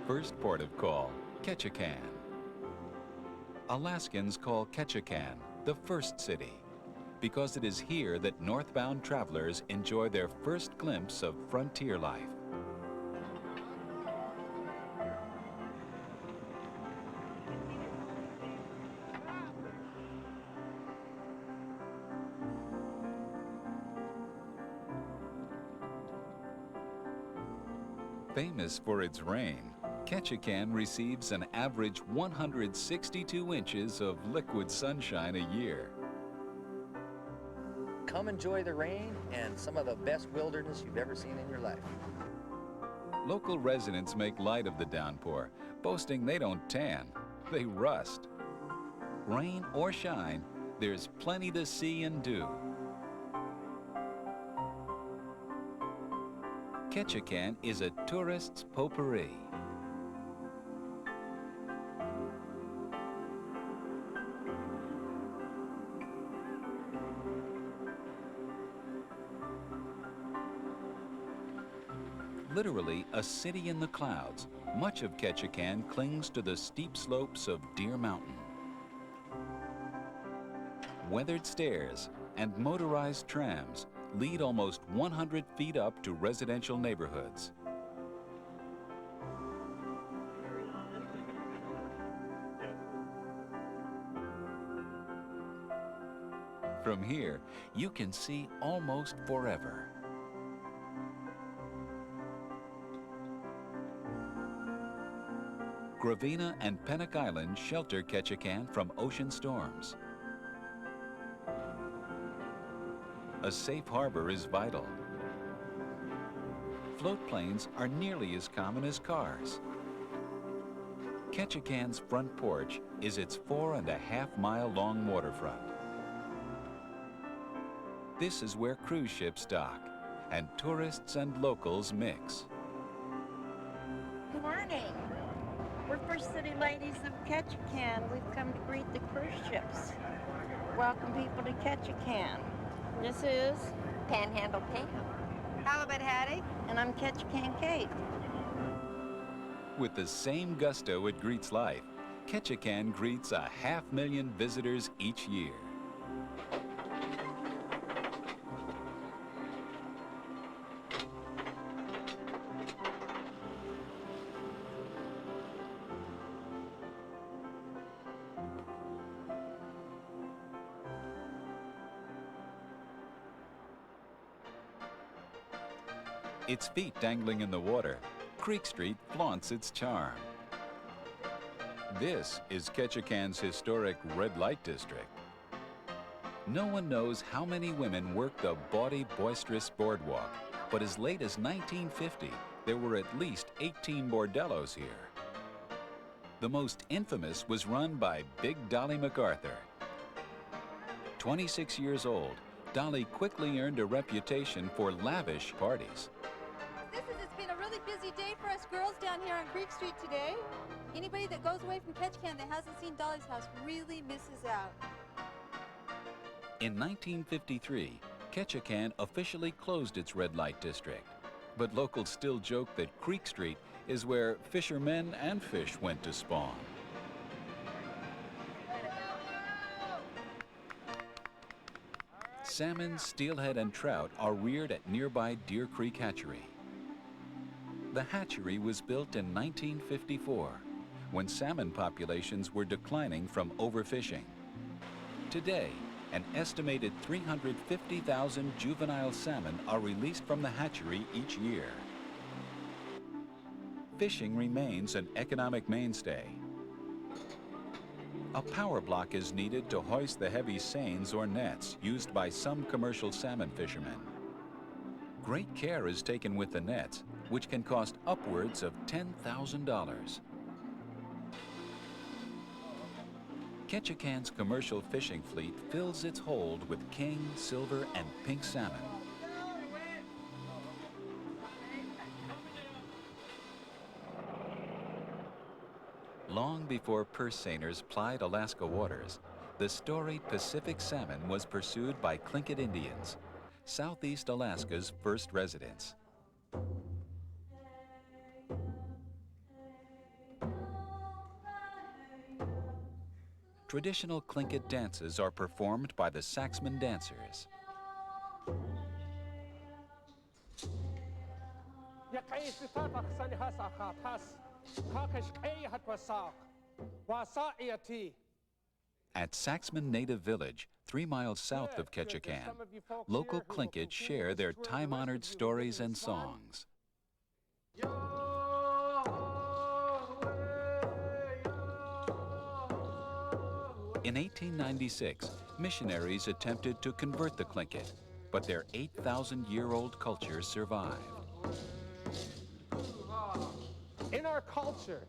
first port of call, Ketchikan. Alaskans call Ketchikan the first city because it is here that northbound travelers enjoy their first glimpse of frontier life. Famous for its rain, Ketchikan receives an average 162 inches of liquid sunshine a year. Come enjoy the rain and some of the best wilderness you've ever seen in your life. Local residents make light of the downpour, boasting they don't tan, they rust. Rain or shine, there's plenty to see and do. Ketchikan is a tourist's potpourri. Literally a city in the clouds, much of Ketchikan clings to the steep slopes of Deer Mountain. Weathered stairs and motorized trams lead almost 100 feet up to residential neighborhoods. From here, you can see almost forever. Gravina and Pennock Island shelter Ketchikan from ocean storms. A safe harbor is vital. Float planes are nearly as common as cars. Ketchikan's front porch is its 4.5-mile-long waterfront. This is where cruise ships dock and tourists and locals mix. Good morning. We're First City Ladies of Ketchikan. We've come to greet the cruise ships. Welcome people to Ketchikan. This is Panhandle Pam. Halibut Hattie. And I'm Ketchikan Kate. With the same gusto it greets life, Ketchikan greets 500,000 visitors each year. Its feet dangling in the water, Creek Street flaunts its charm. This is Ketchikan's historic red light district. No one knows how many women work the bawdy, boisterous boardwalk, but as late as 1950, there were at least 18 bordellos here. The most infamous was run by Big Dolly MacArthur. 26 years old, Dolly quickly earned a reputation for lavish parties. It's been a really busy day for us girls down here on Creek Street today. Anybody that goes away from Ketchikan that hasn't seen Dolly's house really misses out. In 1953, Ketchikan officially closed its red light district, but locals still joke that Creek Street is where fishermen and fish went to spawn. Salmon, steelhead, and trout are reared at nearby Deer Creek Hatchery. The hatchery was built in 1954, when salmon populations were declining from overfishing. Today, an estimated 350,000 juvenile salmon are released from the hatchery each year. Fishing remains an economic mainstay. A power block is needed to hoist the heavy seines or nets used by some commercial salmon fishermen. Great care is taken with the nets, which can cost upwards of $10,000. Ketchikan's commercial fishing fleet fills its hold with king, silver, and pink salmon. Long before purse seiners plied Alaska waters, the storied Pacific salmon was pursued by Tlingit Indians, Southeast Alaska's first residents. traditional Tlingit dances are performed by the Saxman dancers. At Saxman Native Village, 3 miles south of Ketchikan, local Tlingit share their time-honored stories and songs. In 1896, missionaries attempted to convert the Tlingit, but their 8,000-year-old culture survived. In our culture,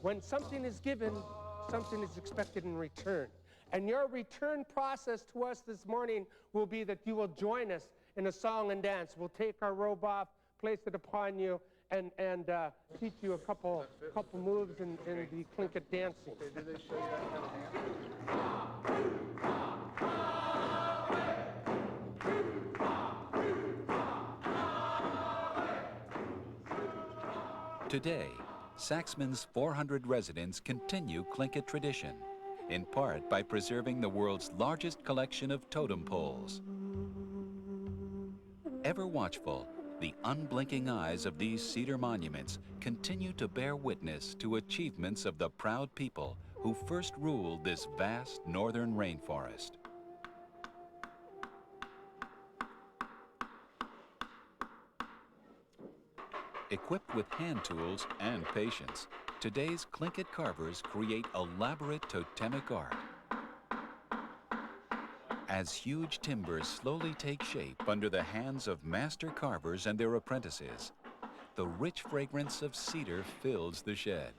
when something is given, something is expected in return. And your return process to us this morning will be that you will join us in a song and dance. We'll take our robe off, place it upon you, and teach you a couple moves in the Tlingit dancing. Today, Saxman's 400 residents continue Tlingit tradition, in part by preserving the world's largest collection of totem poles. Ever watchful, the unblinking eyes of these cedar monuments continue to bear witness to achievements of the proud people who first ruled this vast northern rainforest. Equipped with hand tools and patience, today's Tlingit carvers create elaborate totemic art. As huge timbers slowly take shape under the hands of master carvers and their apprentices, the rich fragrance of cedar fills the shed.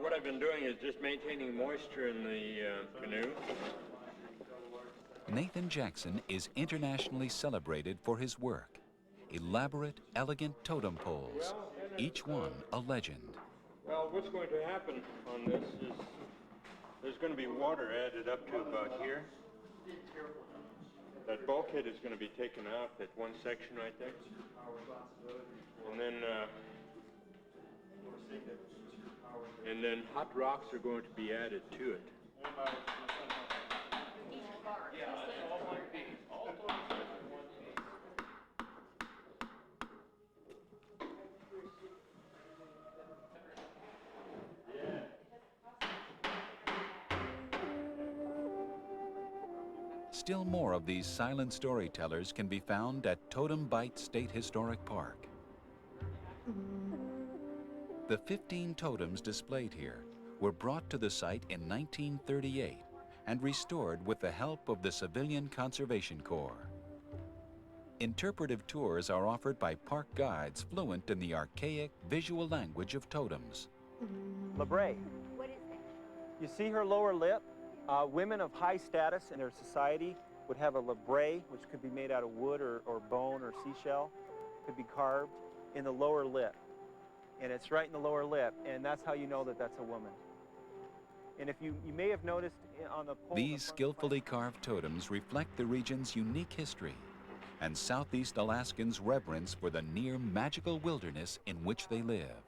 What I've been doing is just maintaining moisture in the canoe. Nathan Jackson is internationally celebrated for his work. Elaborate, elegant totem poles, each one a legend. Well, what's going to happen on this is there's going to be water added up to about here. That bulkhead is going to be taken out, that one section right there. And then hot rocks are going to be added to it. Still more of these silent storytellers can be found at Totem Bight State Historic Park. The 15 totems displayed here were brought to the site in 1938 and restored with the help of the Civilian Conservation Corps. Interpretive tours are offered by park guides fluent in the archaic visual language of totems. Labrae. What is that? You see her lower lip? Women of high status in their society would have a labrae, which could be made out of wood or bone or seashell. Could be carved in the lower lip. And it's right in the lower lip, and that's how you know that that's a woman. And if you may have noticed on the pole... These skillfully carved totems reflect the region's unique history and Southeast Alaskans' reverence for the near magical wilderness in which they live.